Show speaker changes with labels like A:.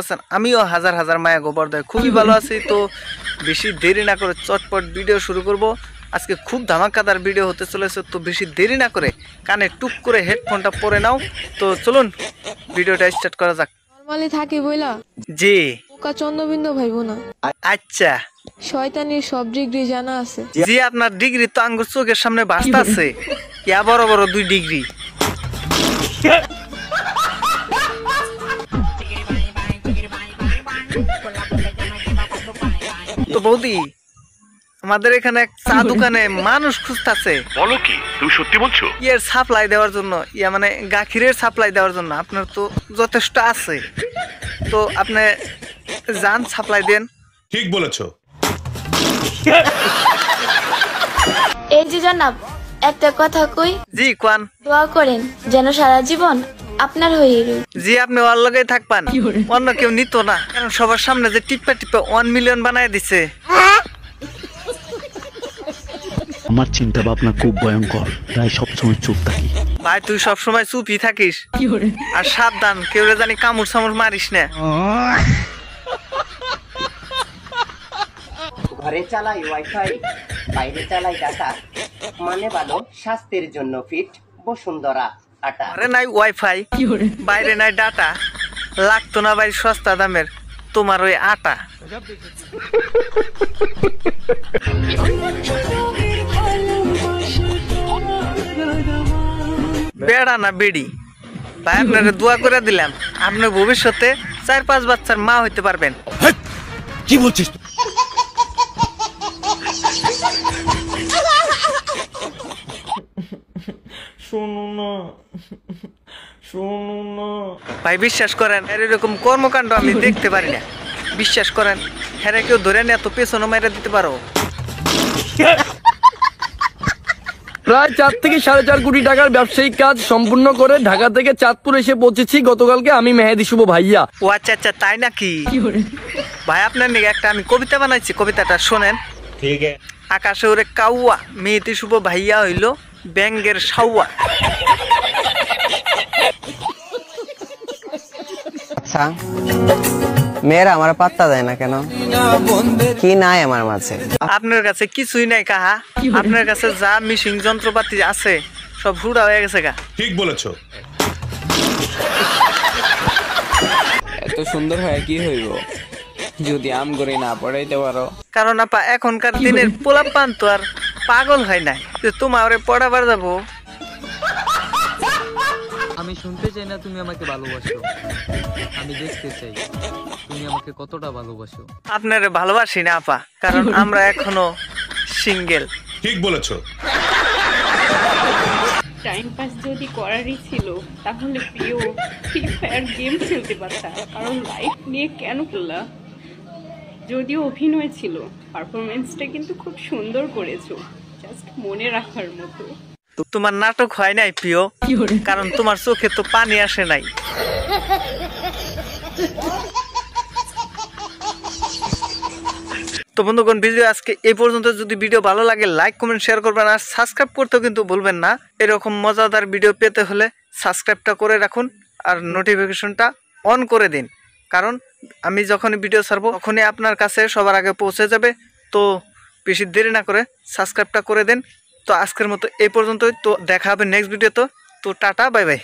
A: আছেন? আমিও হাজার হাজার মায়া গোবর্ধয় খুবই ভালো আছি। তো বেশি দেরি না করে চটপট ভিডিও শুরু করব। আজকে খুব ধামাকাদার ভিডিও হতে চলেছে। তো বেশি দেরি না করে কানে টুক করে হেডফোনটা পরে নাও। তো চলুন ভিডিওটা স্টার্ট করা যাক।
B: নরমালি থাকি বইলা
A: জি
B: ওকা চন্দ্রবিন্দু ভাইবো না।
A: আচ্ছা
B: শয়তানির সব ডিগ্রি জানা আছে।
A: জি আপনার ডিগ্রি তো আঙ্গুর চোখের সামনে ভাসতাছে। ইয়া বড় বড় 2 ডিগ্রি। তো বৌদি আমাদের এখানে এক চা দোকানে মানুষ খুঁজতেছে।
C: বলো কি, তুমি সত্যি বলছো?
A: ইয়ের সাপ্লাই দেওয়ার জন্য, ইয়া মানে গাখিরের সাপ্লাই দেওয়ার জন্য। আপনার তো যথেষ্ট আছে, তো আপনি যান সাপ্লাই দেন।
C: ঠিক বলেছো।
D: এই যে জনাব, একটা কথা কই।
A: জি কোয়ান।
D: দোয়া করেন যেন সারা জীবন আপনার হয়ে রই।
A: জি আপনি ওর লগেই থাকবেন, অন্য কেউ নিত না। কারণ সবার সামনে যে টিপা টিপা 1 মিলিয়ন বানায় দিছে।
E: আমার চিন্তা ভাবনা খুব ভয়ঙ্কর, তাই সবসময় চুপ থাকি।
A: ভাই তুই সবসময় চুপই থাকিস, আর সাবধান কেউ জানি কামড় সামড় মারিস না।
F: ঘরে চালাই ওয়াইফাই, বাইরে চালাই ডাটা, মানে ভালো স্বাস্থ্যের জন্য ফিট বসুন্ধরা আটা।
A: ঘরে নাই ওয়াইফাই, বাইরে নাই ডাটা, লাগতো না ভাই সস্তা দামের তোমার ওই আটা। বেড়া না বেড়ি ভাই, আপনারা দোয়া করে দিলাম আপনি ভবিষ্যতে 4-5 বাচ্চার মা হইতে পারবেন।
E: কি বলছিস?
A: ভাই বিশ্বাস করেন এরকম কর্মকাণ্ড আমি দেখতে পারি না। বিশ্বাস করেন হ্যাঁ কেউ ধরে না এত পেছনে মেরে দিতে পারো।
G: প্রায় 4 থেকে 4.5 কোটি টাকার ব্যবসায়িক কাজ সম্পূর্ণ করে ঢাকা থেকে চাঁদপুর এসে পৌঁছেছি গতকালকে। আমি মেহেদি শুভ ভাইয়া।
A: ও আচ্ছা আচ্ছা তাই নাকি ভাই? আপনার নিয়ে একটা আমি কবিতা বানাইছি, কবিতাটা শোনেন।
C: ঠিক আছে।
A: আকাশে ওরে কাউয়া, মেহেদি শুভ ভাইয়া হইল ব্যাঙ্গের সাউয়া।
F: আচ্ছা মেয়েরা আমার পাত্তা দেয় না কেন? কি নাই আমার মাঝে?
A: আপনার কাছে কিছুই নাই কাহা, আপনার কাছে যা মিশিং যন্ত্রপাতি আছে সব হুড়া হয়ে গেছে গা।
C: ঠিক বলেছো।
H: এত সুন্দর হয় কি হইব যদি আম করে না পড়াইতে পারো?
A: কারণ আপা এখনকার দিনের পোলাপান তো আর পাগল হয় নাই যে তোমার পড়াবার যাবো।
I: আমি শুনতে চাই না তুমি আমাকে ভালোবাসো, আমি দেখতে চাই তুমি আমাকে কতটা ভালোবাসো।
A: আপনারে ভালোবাসি না আপা, কারণ আমরা এখনো সিঙ্গেল।
C: ঠিক বলেছো।
J: টাইম পাস যদি করারই ছিল তাহলে প্রিয় ফ্রি ফায়ার গেম খেলতে পারতাম। কারণ লাইফ নিয়ে কেন খেললা? যদিও অভিনয় ছিল, পারফরমেন্সটা কিন্তু খুব সুন্দর করেছো, জাস্ট মনে রাখার মতো।
A: তোমার নাটক হয় নাই প্রিয়, কারণ তোমার চোখে তো পানি আসে নাই। তো বন্ধুগণ ভিডিও আজকে এই পর্যন্ত। যদি ভিডিও ভালো লাগে লাইক কমেন্ট শেয়ার করবেন, আর সাবস্ক্রাইব করতেও কিন্তু ভুলবেন না। এরকম মজাদার ভিডিও পেতে হলে সাবস্ক্রাইবটা করে রাখুন আর নোটিফিকেশনটা অন করে দিন, কারণ আমি যখনই ভিডিও ছাড়বো তখনই আপনার কাছে সবার আগে পৌঁছে যাবে। তো বেশি দেরি না করে সাবস্ক্রাইবটা করে দেন। তো আজকের মতো এই পর্যন্তই। তো দেখা হবে নেক্সট ভিডিওতে। তো টাটা বাই বাই।